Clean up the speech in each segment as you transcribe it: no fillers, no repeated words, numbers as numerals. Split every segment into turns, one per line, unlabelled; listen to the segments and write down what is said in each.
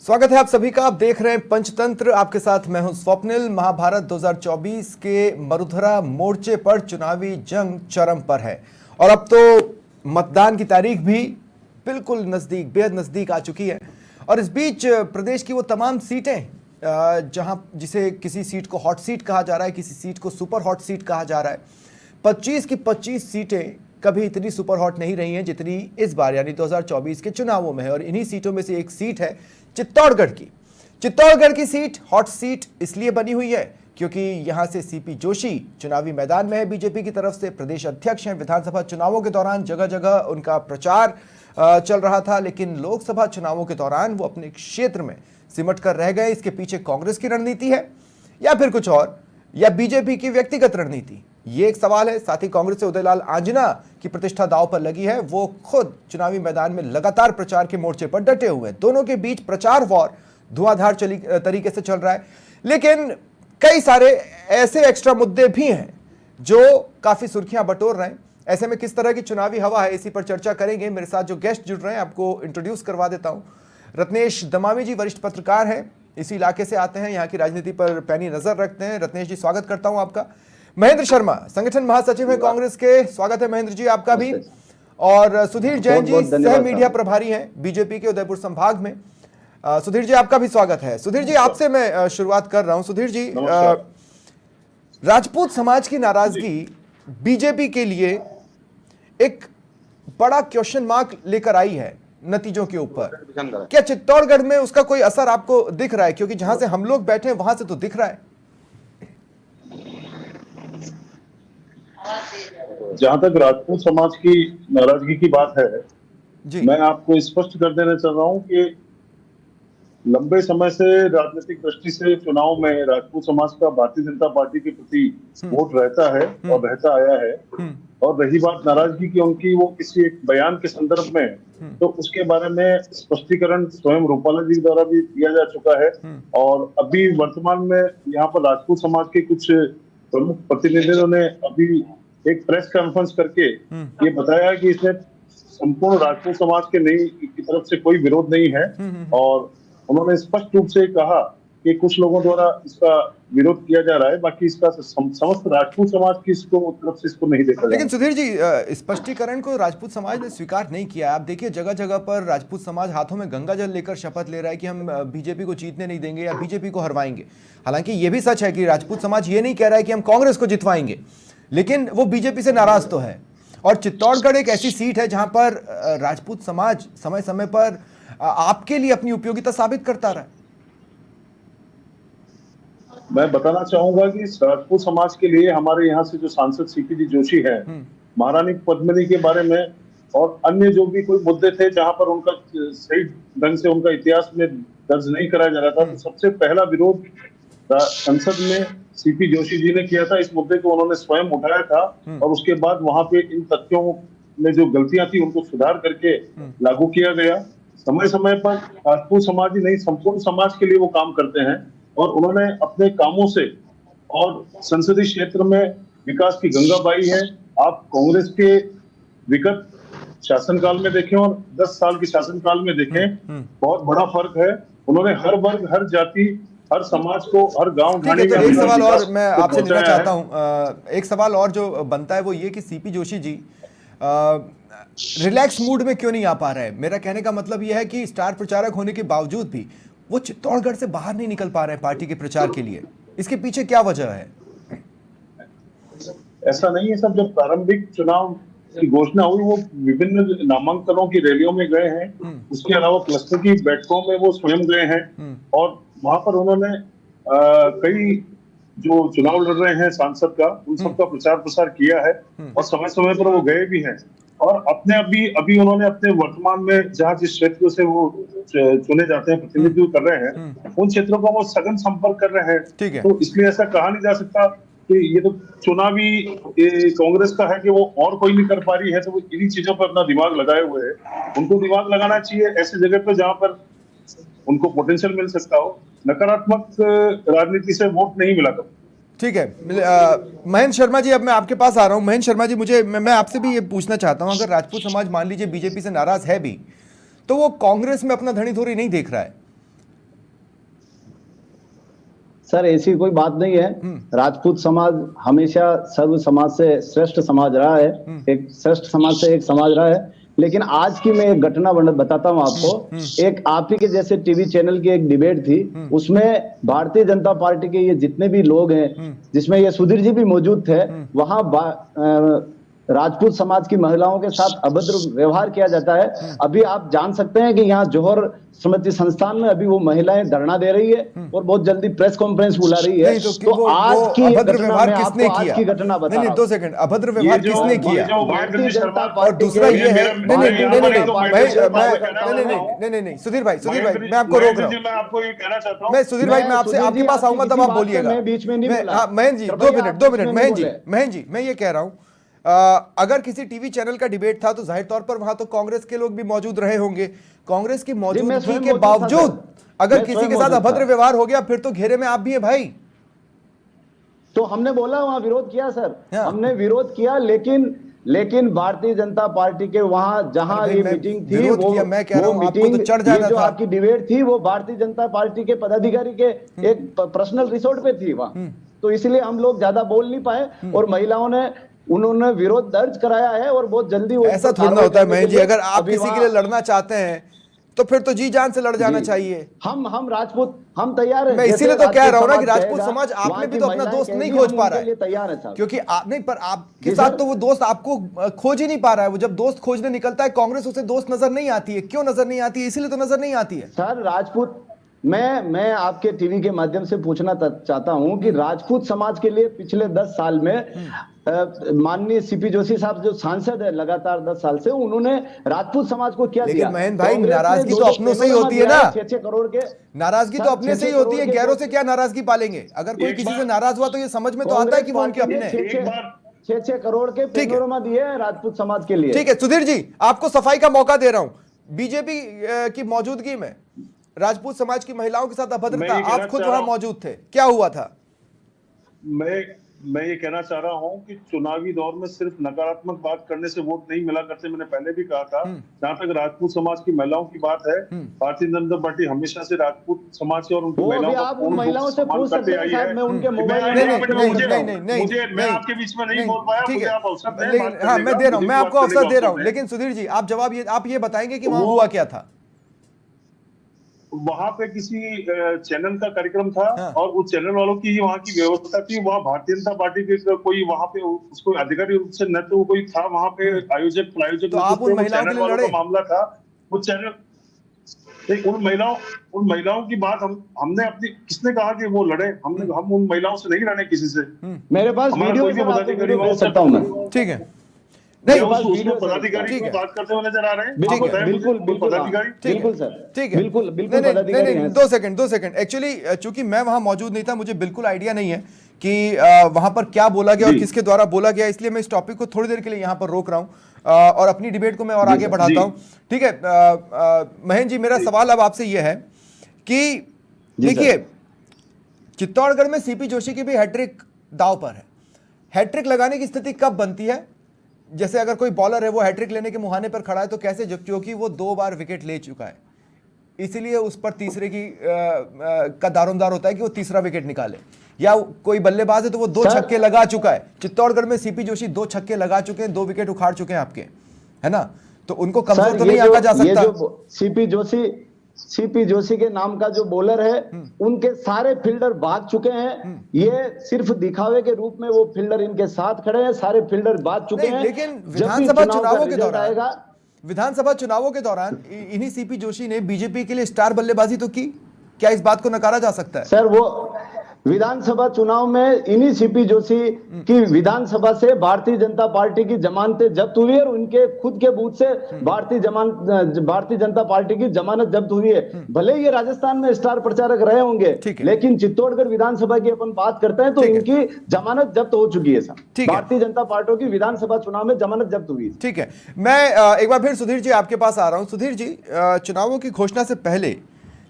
स्वागत है आप सभी का। आप देख रहे हैं पंचतंत्र, आपके साथ मैं हूं स्वप्निल। महाभारत 2024 के मरुधरा मोर्चे पर चुनावी जंग चरम पर है और अब तो मतदान की तारीख भी बिल्कुल नजदीक, बेहद नजदीक आ चुकी है। और इस बीच प्रदेश की वो तमाम सीटें जहां जिसे किसी सीट को हॉट सीट कहा जा रहा है, किसी सीट को सुपर हॉट सीट कहा जा रहा है, 25 की 25 सीटें कभी इतनी सुपर हॉट नहीं रही हैं जितनी इस बार यानी 2024 के चुनावों में है। और इन्हीं सीटों में से एक सीट है चित्तौड़गढ़ की। चित्तौड़गढ़ की सीट हॉट सीट इसलिए बनी हुई है क्योंकि यहां से सीपी जोशी चुनावी मैदान में है बीजेपी की तरफ से, प्रदेश अध्यक्ष हैं। विधानसभा चुनावों के दौरान जगह जगह उनका प्रचार चल रहा था, लेकिन लोकसभा चुनावों के दौरान वो अपने क्षेत्र में सिमट कर रह गए। इसके पीछे कांग्रेस की रणनीति है या फिर कुछ और, या बीजेपी की व्यक्तिगत रणनीति, ये एक सवाल है। साथ ही कांग्रेस से उदयलाल आंजना की प्रतिष्ठा दांव पर लगी है। वो खुद चुनावी मैदान में लगातार प्रचार के मोर्चे पर डटे हुए हैं। दोनों के बीच प्रचार वॉर धुआंधार तरीके से चल रहा है, लेकिन कई सारे ऐसे एक्स्ट्रा मुद्दे भी हैं जो काफी सुर्खियां बटोर रहे हैं। ऐसे में किस तरह की चुनावी हवा है, इसी पर चर्चा करेंगे। मेरे साथ जो गेस्ट जुड़ रहे हैं आपको इंट्रोड्यूस करवा देता हूं। रत्नेश दमामी जी वरिष्ठ पत्रकार हैं, इसी इलाके से आते हैं, यहाँ की राजनीति पर पैनी नजर रखते हैं। रत्नेश जी स्वागत करता हूं आपका। महेंद्र शर्मा संगठन महासचिव है कांग्रेस के, स्वागत है महेंद्र जी आपका भी। और सुधीर जैन जी सह मीडिया प्रभारी हैं बीजेपी के उदयपुर संभाग में। सुधीर जी आपका भी स्वागत है। सुधीर जी आपसे मैं शुरुआत कर रहा हूं। सुधीर जी, राजपूत समाज की नाराजगी बीजेपी के लिए एक बड़ा क्वेश्चन मार्क लेकर आई है नतीजों के ऊपर। क्या चित्तौड़गढ़ में उसका कोई असर आपको दिख रहा है? क्योंकि जहां से हम लोग बैठे हैं वहां से तो दिख रहा है।
जहां तक राजपूत समाज की नाराजगी की बात है
जी,
मैं आपको स्पष्ट कर देना चाह रहा हूं कि लंबे समय से राजनीतिक दृष्टि से चुनाव में राजपूत समाज का भारतीय जनता पार्टी के प्रति वोट रहता है और रहता आया है। और रही बात नाराजगी की उनकी, वो किसी एक बयान के संदर्भ में, तो उसके बारे में स्पष्टीकरण स्वयं रूपाला जी द्वारा भी दिया जा चुका है। और अभी वर्तमान में यहाँ पर राजपूत समाज के कुछ प्रमुख प्रतिनिधियों ने अभी एक प्रेस कॉन्फ्रेंस करके ये बताया कि इसमें संपूर्ण राजपूत समाज के नहीं की तरफ से कोई विरोध नहीं है। और उन्होंने स्पष्ट रूप से कहा कि कुछ लोगों द्वारा इसका विरोध किया जा रहा है, बाकी इसका समस्त राजपूत समाज की तरफ से इसको नहीं देखा।
लेकिन सुधीर जी, स्पष्टीकरण को राजपूत समाज ने स्वीकार नहीं किया। आप देखिए जगह जगह पर राजपूत समाज हाथों में गंगा जल लेकर शपथ ले रहा है कि हम बीजेपी को जीतने नहीं देंगे या बीजेपी को हरवाएंगे। हालांकि ये भी सच है कि राजपूत समाज ये नहीं कह रहा है कि हम कांग्रेस को जितवाएंगे, लेकिन वो बीजेपी से नाराज तो है। और चित्तौड़गढ़ एक ऐसी सीट है जहां पर राजपूत समाज समय समय पर आपके लिए अपनी उपयोगिता साबित करता रहा है।
मैं बताना चाहूंगा कि राजपूत समाज के लिए हमारे यहाँ से जो सांसद सीपी जी जोशी है, महारानी पद्मिनी के बारे में और अन्य जो भी कोई मुद्दे थे जहां पर उनका सही ढंग से उनका इतिहास में दर्ज नहीं कराया जा रहा था, तो सबसे पहला विरोध संसद में सीपी जोशी जी ने किया था। इस मुद्दे को उन्होंने स्वयं उठाया था और उसके बाद वहां पे इन तथ्यों में जो गलतियां थी उनको सुधार करके लागू किया गया। समय समय पर राजपूत समाज ही नहीं, संपूर्ण समाज के लिए वो काम करते हैं और उन्होंने अपने कामों से और संसदीय क्षेत्र में विकास की गंगा बहाई है। आप कांग्रेस के विगत शासनकाल में देखें और 10 साल के शासनकाल में देखें, बहुत बड़ा फर्क है। उन्होंने हर वर्ग, हर जाति, हर समाज को, हर गांव
ठीक है, तो एक सवाल और मैं आपसे लेना चाहता हूं। एक सवाल और जो बनता है वो ये कि CP Joshi ji relax mood में क्यों नहीं आ पा रहे हैं? मेरा कहने का मतलब यह है कि स्टार प्रचारक होने के बावजूद भी वो चित्तौड़गढ़ से बाहर नहीं निकल पा रहे हैं पार्टी के प्रचार के लिए। इसके पीछे क्या वजह है?
ऐसा नहीं है, सब जब प्रारंभिक चुनाव की घोषणा हुई वो विभिन्न नामांकनों की रैलियों में गए हैं, उसके अलावा क्लस्टर की बैठकों में वो स्वयं गए हैं और वहां पर उन्होंने कई जो चुनाव लड़ रहे हैं सांसद का, उन सबका प्रचार प्रसार किया है और समय समय पर वो गए भी हैं। और अपने अभी उन्होंने अपने वर्तमान में जहाँ जिस क्षेत्र से वो चुने जाते हैं, प्रतिनिधित्व कर रहे हैं, उन क्षेत्रों का वो सघन संपर्क कर रहे हैं। तो इसलिए ऐसा कहा नहीं जा सकता कि ये तो चुनावी कांग्रेस का है कि वो और कोई नहीं कर पा रही है, तो वो इन्हीं चीजों पर अपना दिमाग लगाए हुए है। उनको दिमाग लगाना चाहिए ऐसी जगह पर जहां पर उनको पोटेंशियल मिल सकता हो। नकारात्मक राजनीति से वोट नहीं मिला था।
ठीक है, महेंद्र शर्मा जी अब मैं आपके पास आ रहा हूं। महेंद्र शर्मा जी, मैं आपसे भी ये पूछना चाहता हूं, अगर राजपूत समाज मान लीजिए बीजेपी से नाराज है भी, तो वो कांग्रेस में अपना धनी धोरी नहीं देख रहा है।
सर ऐसी कोई बात नहीं है। राजपूत समाज हमेशा सर्व समाज से श्रेष्ठ समाज रहा है, एक श्रेष्ठ समाज से एक समाज रहा है। लेकिन आज की मैं एक घटना बताता हूं आपको। एक आप ही के जैसे टीवी चैनल की एक डिबेट थी, उसमें भारतीय जनता पार्टी के ये जितने भी लोग हैं, जिसमें ये सुधीर जी भी मौजूद थे, वहां राजपूत समाज की महिलाओं के साथ अभद्र व्यवहार किया जाता है। अभी आप जान सकते हैं कि यहाँ जौहर स्मृति संस्थान में अभी वो महिलाएं धरना दे रही है और बहुत जल्दी प्रेस कॉन्फ्रेंस बुला रही है।
नहीं,
तो आज की
अभद्र व्यवहार किसने
आज
किया?
की घटना बता
नहीं,
रहा
2 सेकंड, अभद्र व्यवहार किसने किया?
भारतीय जनता
और
पार्टी
दूसरा ये है, नहीं नहीं नहीं नहीं नहीं, सुधीर भाई मैं आपको रोक रहा हूँ।
मैं आपको ये कहना चाहता हूँ,
मैं सुधीर भाई, मैं आपसे आपके पास आऊंगा तब आप बोलिएगा।
मैं बीच में नहीं बोला।
हाँ महेंद्र जी, 2 मिनट महेंद्र जी, मैं ये कह रहा हूँ, अगर किसी टीवी चैनल का डिबेट था तो जाहिर तौर पर वहां तो कांग्रेस के लोग भी मौजूद रहे होंगे। कांग्रेस की मौजूदगी के बावजूद अगर किसी के साथ अभद्र व्यवहार हो गया, फिर तो घेरे में आप भी हैं भाई।
तो हमने बोला, वहां विरोध किया सर, हमने विरोध किया। लेकिन भारतीय जनता पार्टी के वहां जहां ये मीटिंग थी, वो मीटिंग
चढ़ जाना
जो
था।
आपकी डिबेट थी, वो भारतीय जनता पार्टी के पदाधिकारी के एक पर्सनल रिसोर्ट पे थी वहां। तो इसलिए हम लोग ज्यादा बोल नहीं पाए और महिलाओं ने उन्होंने विरोध दर्ज कराया है और बहुत जल्दी वो
ऐसा थोड़ा ना होता है महेंद्र जी, अगर आप किसी के लिए लड़ना चाहते हैं तो फिर तो जी जान से लड़ जाना चाहिए।
हम राजपूत हम तैयार हैं।
मैं इसीलिए तो कह रहा हूं ना कि राजपूत समाज आपने भी तो अपना दोस्त नहीं खोज पा रहा है,
तैयार है साहब,
क्योंकि आप नहीं, पर आपके साथ तो वो दोस्त आपको खोज ही नहीं पा रहा है। वो जब दोस्त खोजने निकलता है, कांग्रेस उसे दोस्त नजर नहीं आती है। क्यों नजर नहीं आती है? इसीलिए तो नजर नहीं आती है
सर। राजपूत मैं आपके टीवी के माध्यम से पूछना चाहता हूं कि राजपूत समाज के लिए पिछले 10 साल में माननीय सीपी जोशी साहब जो सांसद है लगातार 10 साल से, उन्होंने राजपूत समाज को क्या दिया?
लेकिन महेंद्र भाई, नाराजगी तो अपनों से ही होती है ना।
6 करोड़ के
नाराजगी तो अपने से ही होती है, गैरों से क्या नाराजगी पालेंगे? अगर कोई किसी से नाराज हुआ तो ये समझ में तो आता है कि वो उनके अपने।
6 करोड़ के पेनोरमा दिए हैं राजपूत समाज के लिए।
ठीक है सुधीर जी, आपको सफाई का मौका दे रहा हूं। बीजेपी की मौजूदगी में राजपूत समाज की महिलाओं के साथ अभद्रता, आप खुद वहां मौजूद थे, क्या हुआ था?
मैं ये कहना चाह रहा हूं कि चुनावी दौर में सिर्फ नकारात्मक बात करने से वोट नहीं मिला करते। मैंने पहले भी कहा था, जहां तक राजपूत समाज की महिलाओं की बात है, भारतीय जनता पार्टी हमेशा से राजपूत समाज और उनकी
महिलाओं से पूछ सकते हैं साहब, मैं उनके मोबाइल
मुझे मैं आपके बीच में नहीं बोल पाया, मुझे आप अवसर दें।
हाँ मैं दे रहा हूँ, मैं आपको अवसर दे रहा हूँ, लेकिन सुधीर जी आप जवाब आप ये बताएंगे कि वहां हुआ क्या था?
वहां पे किसी चैनल का कार्यक्रम था और उस चैनल वालों की वहां की व्यवस्था थी। वहां भारतीय जनता पार्टी के कोई वहां पे उसको अधिकारी रूप से न तो कोई था वहां पे आयोजक प्रायोजक,
तो आप उन महिलाओं के लिए लड़े?
मामला था वो चैनल। उन महिलाओं की बात हमने अपनी, किसने कहा कि वो लड़े? हम उन महिलाओं से नहीं लड़े किसी से।
मेरे पास वीडियो दे सकता हूं मैं।
ठीक है,
नहीं उसमें पदाधिकारी को बात करते हुए नजर आ रहे हैं।
बिल्कुल पदाधिकारी, बिल्कुल सर,
ठीक है,
बिल्कुल
पदाधिकारी हैं। 2 सेकंड एक्चुअली चूंकि मैं वहां मौजूद नहीं था, मुझे बिल्कुल आइडिया नहीं है कि वहां पर क्या बोला गया और किसके द्वारा बोला गया, इसलिए मैं इस टॉपिक को थोड़ी देर के लिए यहां पर रोक रहा हूं और अपनी डिबेट को मैं और आगे बढ़ाता हूं। ठीक है महेंद्र जी, मेरा सवाल अब आपसे यह है कि देखिए, चित्तौड़गढ़ में सीपी जोशी की भी हैट्रिक दांव पर है। हैट्रिक लगाने की स्थिति कब बनती है? जैसे अगर कोई बॉलर है वो हैट्रिक लेने के मुहाने पर खड़ा है तो कैसे, क्योंकि वो 2 बार विकेट ले चुका है, इसीलिए उस पर तीसरे की का दारोमदार होता है कि वो तीसरा विकेट निकाले। या कोई बल्लेबाज है तो वो 2 छक्के लगा चुका है। चित्तौड़गढ़ में सीपी जोशी 2 छक्के लगा चुके हैं, 2 विकेट उखाड़ चुके हैं आपके, है ना? तो उनको कमजोर तो नहीं आंका जा सकता।
सीपी जोशी के नाम का जो बॉलर है, उनके सारे फील्डर भाग चुके हैं। ये सिर्फ दिखावे के रूप में वो फील्डर इनके साथ खड़े हैं, सारे फील्डर भाग चुके हैं।
लेकिन विधानसभा चुनावों के दौरान इन्हीं सीपी जोशी ने बीजेपी के लिए स्टार बल्लेबाजी तो की। क्या इस बात को नकारा जा सकता है?
सर वो विधानसभा चुनाव में इन्हीं सीपी जोशी की विधानसभा से भारतीय जनता पार्टी की जमानतें जब्त हुई है और उनके खुद के बूथ से भारतीय जनता पार्टी की जमानत जब्त हुई है। भले ये राजस्थान में स्टार प्रचारक रहे होंगे, लेकिन चित्तौड़गढ़ विधानसभा की अपन बात करते हैं तो इनकी जमानत जब्त हो चुकी है सर। भारतीय जनता पार्टी की विधानसभा चुनाव में जमानत जब्त हुई।
ठीक है, मैं एक बार फिर सुधीर जी आपके पास आ रहा हूं। सुधीर जी, चुनावों की घोषणा से पहले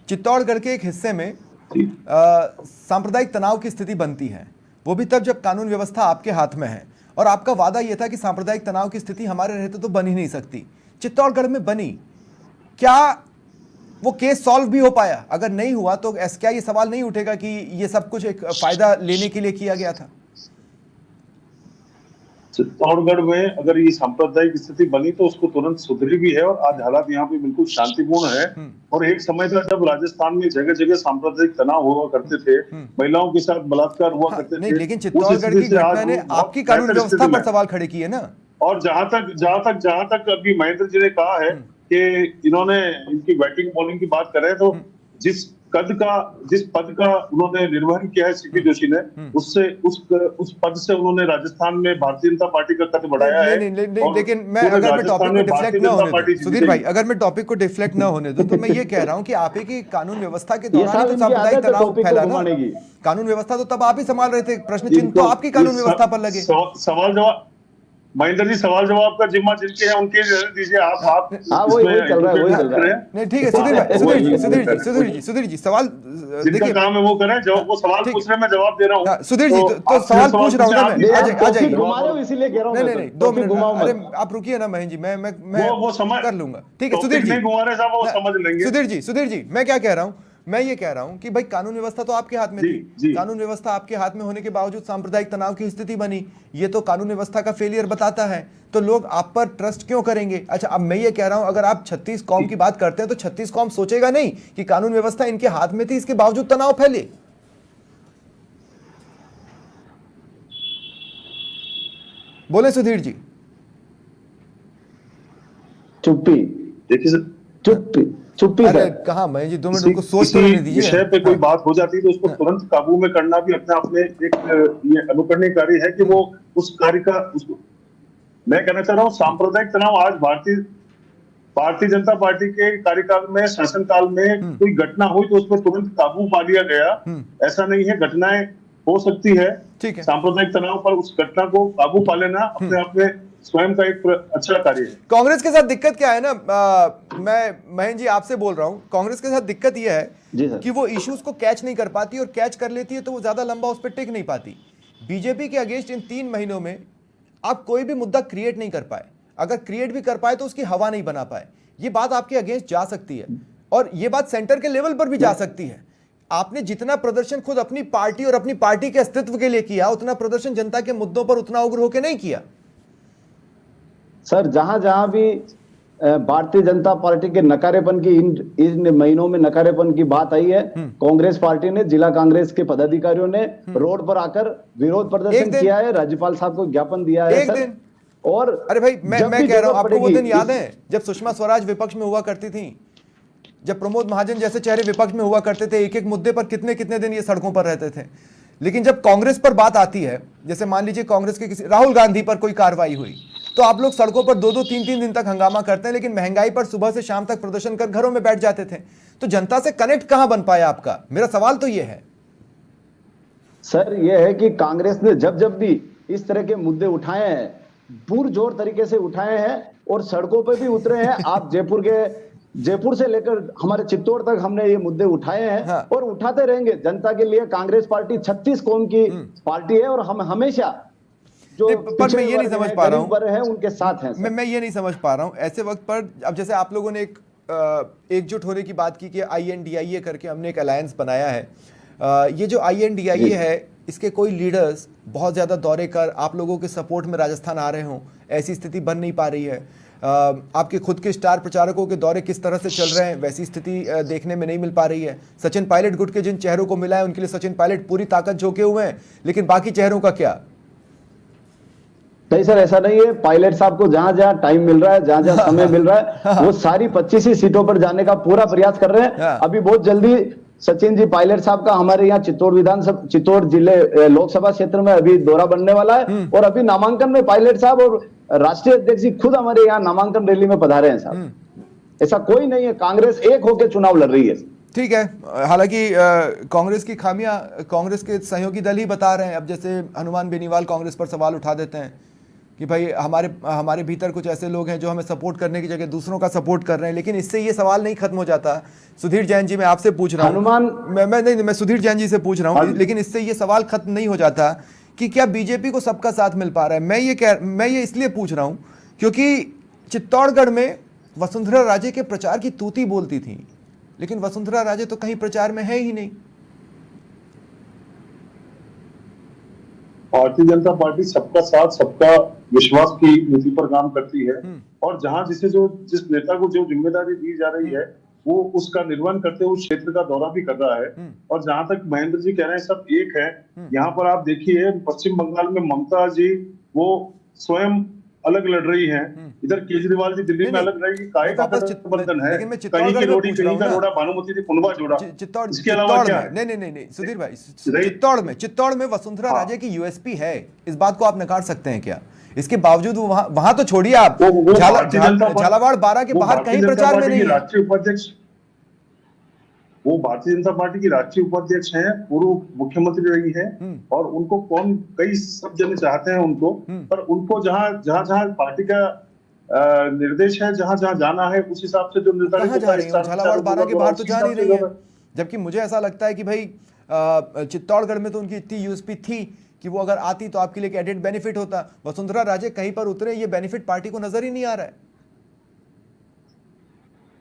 चित्तौड़गढ़ के एक हिस्से में सांप्रदायिक तनाव की स्थिति बनती है, वो भी तब जब कानून व्यवस्था आपके हाथ में है, और आपका वादा यह था कि सांप्रदायिक तनाव की स्थिति हमारे रहते तो बन ही नहीं सकती। चित्तौड़गढ़ में बनी, क्या वो केस सॉल्व भी हो पाया? अगर नहीं हुआ तो क्या ये सवाल नहीं उठेगा कि ये सब कुछ एक फायदा लेने के लिए किया गया था?
चित्तौड़गढ़ में अगर ये सांप्रदायिक स्थिति बनी तो उसको तुरंत सुधरी भी है, और आज हालात यहाँ पे बिल्कुल शांतिपूर्ण है। और एक समय था जब राजस्थान में जगह जगह सांप्रदायिक तनाव हुआ करते थे, महिलाओं के साथ बलात्कार हुआ करते
नहीं,
थे।
लेकिन चित्तौड़गढ़ की घटना ने आपकी कानून व्यवस्था पर सवाल खड़े किए ना।
और जहां तक अभी महेंद्र जी ने कहा है कि इन्होंने इनकी बैटिंग बॉलिंग की बात कर रहे हैं, तो जिस पद का उन्होंने निर्वहन किया है सीपी जोशी ने, उससे उस पद से उन्होंने राजस्थान में भारतीय जनता पार्टी का कद बढ़ाया है।
लेकिन मैं अगर मैं टॉपिक को डिफ्लेक्ट ना होने दूं, सुधीर भाई, अगर मैं टॉपिक को डिफ्लेक्ट ना होने दूं, तो मैं ये कह रहा हूं कि आप ही की कानून व्यवस्था के दौरान तो सांप्रदायिक तनाव फैला ना। कानून व्यवस्था तो तब आप ही संभाल रहे थे, प्रश्न चिन्ह तो आपकी कानून व्यवस्था पर लगे।
सवाल जवाब महेंद्र जी, सवाल जवाब का जिम्मा जिनके है उनके दीजिए। आप
वही चल रहा है।
नहीं, ठीक है सुधीर जी सवाल
देखिए, काम है वो करें, जब वो सवाल पूछ रहे मैं जवाब दे रहा हूँ।
सुधीर जी तो सवाल पूछ रहा हूँ ना मैं, आ जाइए।
इसीलिए कह रहा हूँ।
नहीं 2 मिनट, अरे आप रुकिए ना महेंद्र जी, मैं
वो समझ
कर लूंगा। ठीक है सुधीर जी,
वो समझ लेंगे।
सुधीर जी मैं क्या कह रहा हूँ, मैं ये कह रहा हूं कि भाई कानून व्यवस्था तो आपके हाथ में थी। कानून व्यवस्था आपके हाथ में होने के बावजूद सांप्रदायिक तनाव की स्थिति बनी, ये तो कानून व्यवस्था का फेलियर बताता है। तो लोग आप पर ट्रस्ट क्यों करेंगे? अच्छा, अब मैं ये कह रहा हूं, अगर आप 36 कौम की बात करते हैं तो 36 कौम सोचेगा नहीं कि कानून व्यवस्था इनके हाथ में थी, इसके बावजूद तनाव फैले। बोले सुधीर जी।
चुप्पी।
देखिए
चुप्पी।
अरे कहाँ मैं जी, 2 मिनट को सोच तो लेने दीजिए।
विषय पे कोई बात हो जाती है तो उसको तुरंत काबू में करना भी अपने आप में एक ये अनुकरणीय कार्य है कि वो उस कार्य का उसको मैं कहना चाह रहा हूँ। सांप्रदायिक तनाव आज भारतीय जनता पार्टी के कार्यकाल में, शासनकाल में कोई घटना हुई तो उसमें तुरंत काबू पा लिया गया, ऐसा नहीं है। घटनाएं हो सकती है,
ठीक है।
सांप्रदायिक तनाव पर उस घटना को काबू पा लेना अपने आप में स्वयं का एक अच्छा कार्य है।
कांग्रेस के साथ दिक्कत क्या है ना, मैं महेंद्र जी आपसे बोल रहा हूं, कांग्रेस के साथ दिक्कत यह है कि वो इश्यूज को कैच नहीं कर पाती, और कैच कर लेती है तो वो ज्यादा लंबा उस पर टिक नहीं पाती। बीजेपी के अगेंस्ट इन 3 महीनों में आप कोई भी मुद्दा क्रिएट नहीं कर पाए, अगर क्रिएट भी कर पाए तो उसकी हवा नहीं बना पाए। ये बात आपके अगेंस्ट जा सकती है, और ये बात सेंटर के लेवल पर भी जा सकती है। आपने जितना प्रदर्शन खुद अपनी पार्टी और अपनी पार्टी के अस्तित्व के लिए किया, उतना प्रदर्शन जनता के मुद्दों पर उतना उग्र होकर नहीं किया।
सर, जहां जहां भी भारतीय जनता पार्टी के नकारेपन की इन महीनों में नकारेपन की बात आई है, कांग्रेस पार्टी ने, जिला कांग्रेस के पदाधिकारियों ने रोड पर आकर विरोध प्रदर्शन किया है, राज्यपाल साहब को ज्ञापन दिया है सर। और
अरे भाई मैं कह रहा हूं, आपको वो दिन याद है जब सुषमा स्वराज विपक्ष में हुआ करती थी, जब प्रमोद महाजन जैसे चेहरे विपक्ष में हुआ करते थे, एक एक मुद्दे पर कितने कितने दिन ये सड़कों पर रहते थे। लेकिन जब कांग्रेस पर बात आती है, जैसे मान लीजिए कांग्रेस के किसी राहुल गांधी पर कोई कार्रवाई हुई, तो आप लोग सड़कों पर 2-2, 3-3 दिन तक हंगामा करते हैं, लेकिन महंगाई पर सुबह से शाम तक प्रदर्शन कर घरों में बैठ जाते थे। तो जनता से कनेक्ट कहां बन पाया आपका? मेरा सवाल तो ये है
सर, ये है कि कांग्रेस ने जब भी इस तरह के मुद्दे उठाए हैं, पुरजोर तरीके से उठाए हैं और सड़कों पर भी उतरे हैं। आप जयपुर से लेकर हमारे चित्तौड़ तक हमने ये मुद्दे उठाए हैं। हाँ। और उठाते रहेंगे। जनता के लिए कांग्रेस पार्टी 36 कौम की पार्टी है, और हम हमेशा जो
पर मैं ये नहीं समझ पा रहा हूं,
उनके साथ हैं।
मैं ये नहीं समझ पा रहा हूं ऐसे वक्त पर। अब जैसे आप लोगों ने एक एकजुट होने की बात की कि INDIA करके हमने एक अलायंस बनाया है। ये जो INDIA है, इसके कोई लीडर्स बहुत ज़्यादा दौरे कर आप लोगों के सपोर्ट में राजस्थान आ रहे हों, ऐसी स्थिति बन नहीं पा रही है। आपके खुद के स्टार प्रचारकों के दौरे किस तरह से चल रहे हैं, वैसी स्थिति देखने में नहीं मिल पा रही है। सचिन पायलट गुट के जिन चेहरों को मिला है, उनके लिए सचिन पायलट पूरी ताकत झोंके हुए हैं, लेकिन बाकी चेहरों का क्या?
नहीं सर, ऐसा नहीं है। पायलट साहब को जहां जहां टाइम मिल रहा है, जहां जहां समय मिल रहा है, वो सारी 25 सीटों पर जाने का पूरा प्रयास कर रहे हैं। अभी बहुत जल्दी सचिन जी पायलट साहब का हमारे यहाँ चित्तौड़ जिले लोकसभा क्षेत्र में अभी दौरा बनने वाला है, और अभी नामांकन में पायलट साहब और राष्ट्रीय अध्यक्ष जी खुद हमारे यहाँ नामांकन रैली में पधारे हैं साहब। ऐसा कोई नहीं है, कांग्रेस एक होकर चुनाव लड़ रही है। ठीक
है, हालांकि कांग्रेस की खामियां कांग्रेस के सहयोगी दल ही बता रहे हैं। अब जैसे हनुमान बेनीवाल कांग्रेस पर सवाल उठा देते हैं कि भाई हमारे भीतर कुछ ऐसे लोग हैं जो हमें सपोर्ट करने की जगह दूसरों का सपोर्ट कर रहे हैं। लेकिन इससे ये सवाल नहीं खत्म हो जाता। सुधीर जैन जी, मैं आपसे पूछ रहा हूँ, मैं सुधीर जैन जी से पूछ रहा हूँ, लेकिन इससे ये सवाल खत्म नहीं हो जाता कि क्या बीजेपी को सबका साथ मिल पा रहा है। मैं ये इसलिए पूछ रहा हूँ क्योंकि चित्तौड़गढ़ में वसुंधरा राजे के प्रचार की तूती बोलती थी, लेकिन वसुंधरा राजे तो कहीं प्रचार में है ही नहीं।
भारतीय जनता पार्टी सबका साथ सबका विश्वास की नीति पर काम करती है और जहां जिस नेता को जो जिम्मेदारी दी जा रही है वो उसका निर्वहन करते हुए उस क्षेत्र का दौरा भी कर रहा है। और जहां तक महेंद्र जी कह रहे हैं सब एक है। यहाँ पर आप देखिए पश्चिम बंगाल में ममता जी वो स्वयं अलग लड़ रही हैं, इधर केजरीवाल जी दिल्ली में अलग रहेगी, काय का गठबंधन है, कहीं की रोटी कहीं का रोड़ा, भानुमति ने कुंडवा जोड़ा। इसके अलावा क्या है?
नहीं सुधीर भाई, चित्तौड़ में वसुंधरा राजे की यूएसपी है, इस बात को आप नकार सकते हैं क्या? इसके बावजूद वहां तो छोड़िए आप, झालावाड़ 12 के बाहर कहीं प्रचार में नहीं है।
राष्ट्रीय उपाध्यक्ष, वो भारतीय जनता पार्टी की राष्ट्रीय उपाध्यक्ष हैं, पूर्व मुख्यमंत्री रही हैं और उनको कई सब जने चाहते हैं उनको, पर उनको जहां पार्टी का निर्देश है, जहां जाना है उस हिसाब से जो निर्धारित होता है।
झालावाड़ 12 के बाहर तो जा नहीं रही है, जबकि मुझे ऐसा लगता है कि भाई चित्तौड़गढ़ में तो उनकी इतनी यूएसपी थी कि वो अगर आती तो आपके लिए एक एडेड बेनिफिट होता। वसुंधरा राजे कहीं पर उतरे, ये बेनिफिट पार्टी को नजर ही नहीं आ रहा है।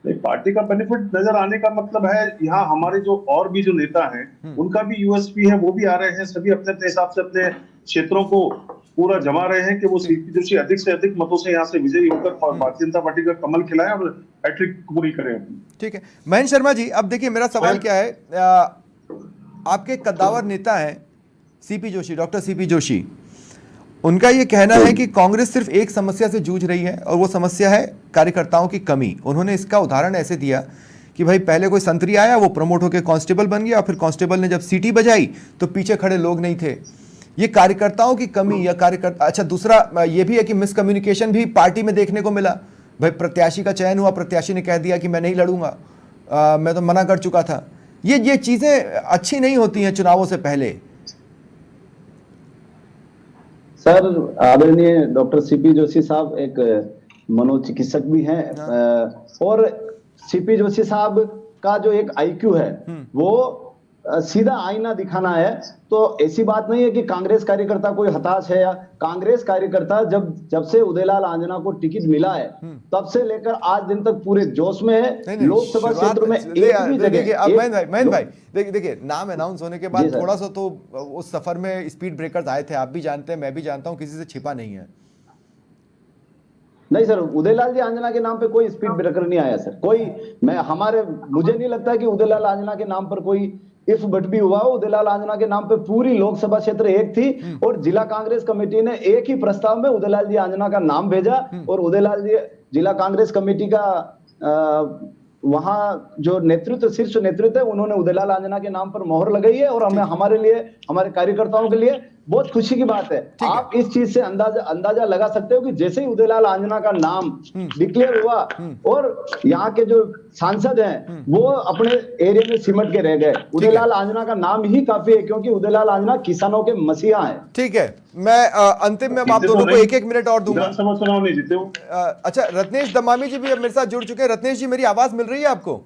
पार्टी का बेनिफिट नजर आने का मतलब है यहाँ हमारे जो और भी जो नेता हैं उनका भी यूएसपी है, वो भी आ रहे हैं, सभी अपने अपने हिसाब से अपने क्षेत्रों को पूरा जमा रहे हैं कि वो सीपी जोशी अधिक से अधिक मतों से यहाँ से विजयी होकर भारतीय जनता पार्टी का कमल खिलाएं और हैट्रिक पूरी करें।
ठीक है महेंद्र शर्मा जी, अब देखिए मेरा सवाल क्या है, आपके कद्दावर नेता हैं CP Joshi, doctor CP Joshi, उनका ये कहना है कि कांग्रेस सिर्फ एक समस्या से जूझ रही है और वो समस्या है कार्यकर्ताओं की कमी। उन्होंने इसका उदाहरण ऐसे दिया कि भाई पहले कोई संतरी आया, वो प्रमोट होकर कांस्टेबल बन गया, फिर कांस्टेबल ने जब सीटी बजाई तो पीछे खड़े लोग नहीं थे। ये कार्यकर्ताओं की कमी या कार्यकर्ता, अच्छा दूसरा ये भी है कि मिसकम्युनिकेशन भी पार्टी में देखने को मिला। भाई प्रत्याशी का चयन हुआ, प्रत्याशी ने कह दिया कि मैं नहीं लड़ूंगा, मैं तो मना कर चुका था। ये चीजें अच्छी नहीं होती हैं चुनावों से पहले।
सर आदरणीय डॉक्टर सीपी जोशी साहब एक मनोचिकित्सक भी हैं और सीपी जोशी साहब का जो एक आईक्यू है वो सीधा आईना दिखाना है। तो ऐसी बात नहीं है कि कांग्रेस कार्यकर्ता कोई हताश है, या कांग्रेस कार्यकर्ता जब से उदयलाल आंजना को टिकट मिला है तब से लेकर आज दिन तक पूरे जोश में है। लोकसभा क्षेत्र में एक भी जगह
महेंद्र भाई देखिए नाम अनाउंस होने के बाद थोड़ा सा तो उस सफर में स्पीड ब्रेकर्स आए थे, आप भी जानते हैं, मैं भी जानता हूं, किसी से छिपा नहीं है।
नहीं सर, उदयलाल जी आंजना के नाम पे कोई स्पीड ब्रेकर नहीं आया सर, कोई मुझे नहीं लगता कि उदयलाल आंजना के नाम पर कोई इफ बट भी हुआ हो। उदयलाल आंजना के नाम पे पूरी लोकसभा क्षेत्र एक थी और जिला कांग्रेस कमेटी ने एक ही प्रस्ताव में उदयलाल जी आंजना का नाम भेजा और उदयलाल जी जिला कांग्रेस कमेटी का वहां जो नेतृत्व, शीर्ष नेतृत्व है, उन्होंने उदयलाल आंजना के नाम पर मोहर लगाई है और हमारे लिए, हमारे कार्यकर्ताओं के लिए बहुत खुशी की बात है। आप इस चीज से अंदाजा लगा सकते हो कि जैसे ही उदयलाल आंजना का नाम डिक्लेयर हुआ और यहाँ के जो सांसद हैं वो अपने एरिया में सिमट के रह गए। उदयलाल आंजना का नाम ही काफी है क्योंकि उदयलाल आंजना किसानों के मसीहा हैं।
ठीक है, मैं अंतिम में आप दोनों को 1-1 मिनट और दूंगा।
चुनाव नहीं जीते हो।
अच्छा रत्नेश दमामी जी भी अब मेरे साथ जुड़ चुके हैं। रत्नेश जी, मेरी आवाज मिल रही है आपको?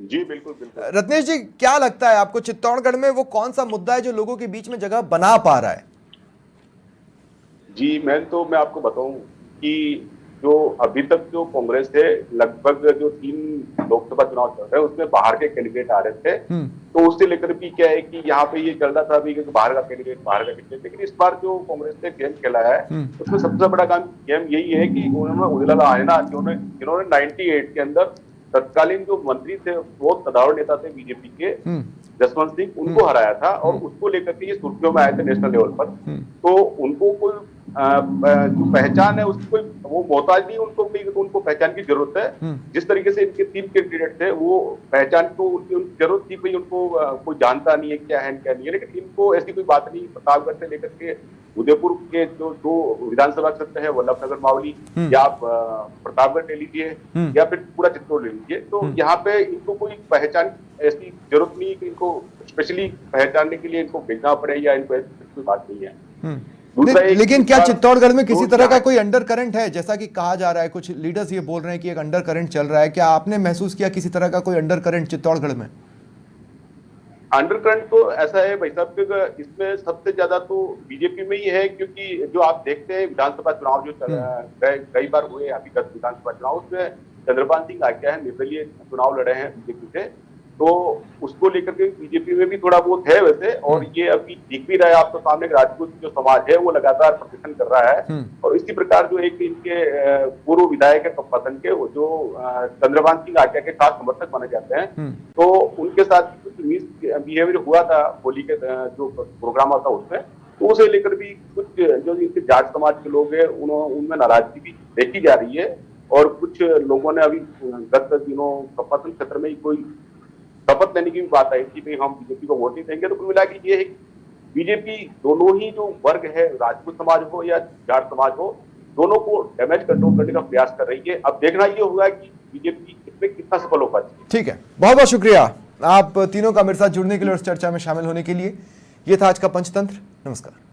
जी बिल्कुल बिल्कुल।
रत्नेश जी, क्या लगता है आपको चित्तौड़गढ़ में वो कौन सा मुद्दा है जो लोगों के बीच में जगह बना पा रहा है?
जी मैं आपको बताऊं कि जो अभी तक जो कांग्रेस है, लगभग जो 3 लोकसभा चुनाव चल रहे हैं उसमें बाहर के कैंडिडेट आ रहे थे, तो उससे लेकर भी क्या है कि यहाँ पे ये चल रहा था अभी कि बाहर का कैंडिडेट। लेकिन इस बार जो कांग्रेस ने गेम खेला है उसमें सबसे बड़ा गेम यही है कि उन्होंने उदयलाल आंजना जिन्होंने 98 के अंदर तत्कालीन जो मंत्री थे, वो कदावर नेता थे बीजेपी के जसवंत सिंह, उनको हराया था और उसको लेकर के ये सुर्खियों में आए थे नेशनल लेवल पर। तो उनको कोई जो पहचान है उसकी कोई वो मोहताज नहीं, उनको पहचान की जरूरत है। जिस तरीके से इनके 3 कैंडिडेट थे वो पहचान को उनकी जरूरत थी, भाई उनको कोई जानता नहीं है क्या है क्या नहीं है, लेकिन इनको ऐसी कोई बात नहीं। प्रतापगढ़ से लेकर के उदयपुर के जो 2 विधानसभा क्षेत्र है, वल्लभनगर मावली या आप प्रतापगढ़ ले लीजिए या फिर पूरा चित्तौड़ ले लीजिए, तो यहाँ पे इनको कोई पहचान ऐसी जरूरत नहीं है कि इनको स्पेशली पहचानने के लिए इनको भेजना पड़े या इनको ऐसी कोई बात नहीं है।
लेकिन क्या चित्तौड़गढ़ में किसी तरह का कोई अंडर करंट है, जैसा कि कहा जा रहा है, कुछ लीडर्स ये बोल रहे हैं कि एक अंडर करंट चल रहा है, क्या आपने महसूस किया किसी तरह का कोई अंडर करंट चित्तौड़गढ़ में?
अंडर करंट तो ऐसा है भाई साहब, इसमें सबसे ज्यादा तो बीजेपी में ही है, क्योंकि जो आप देखते हैं विधानसभा चुनाव जो कई बार हुए, अभी 10 विधानसभा चुनाव, उसमें चंद्रपाल सिंह आज्ञा है, निर्दलीय चुनाव लड़े हैं बीजेपी से, तो उसको लेकर के बीजेपी में भी थोड़ा बहुत है वैसे। और ये अभी दिख भी रहा है आपके सामने, राजपूत जो समाज है वो लगातार प्रदर्शन कर रहा है। और इसी प्रकार जो एक इनके पूर्व विधायक है पतन के, वो जो चंद्रपाल सिंह आज्ञा के खास समर्थक माने जाते हैं, तो उनके साथ कुछ मिस बिहेवियर हुआ था होली के जो प्रोग्राम था उसमें, तो उसे लेकर भी कुछ जो इनके जाट समाज के लोग हैं उनमें नाराजगी भी देखी जा रही है। और कुछ लोगों ने अभी गत दिनों पतन क्षेत्र में ही कोई शपथ लेने की भी बात आई कि भाई हम बीजेपी को वोट नहीं देंगे। तो कुल मिला के ये एक बीजेपी दोनों ही जो वर्ग है, राजपूत समाज हो या जाट समाज हो, दोनों को डैमेज कंट्रोल करने का प्रयास कर रही है। अब देखना ये होगा कि बीजेपी इसमें कितना सफल हो पाती है।
ठीक है, बहुत बहुत शुक्रिया आप तीनों का मेरे साथ जुड़ने के लिए और इस चर्चा में शामिल होने के लिए। ये था आज का पंचतंत्र। नमस्कार।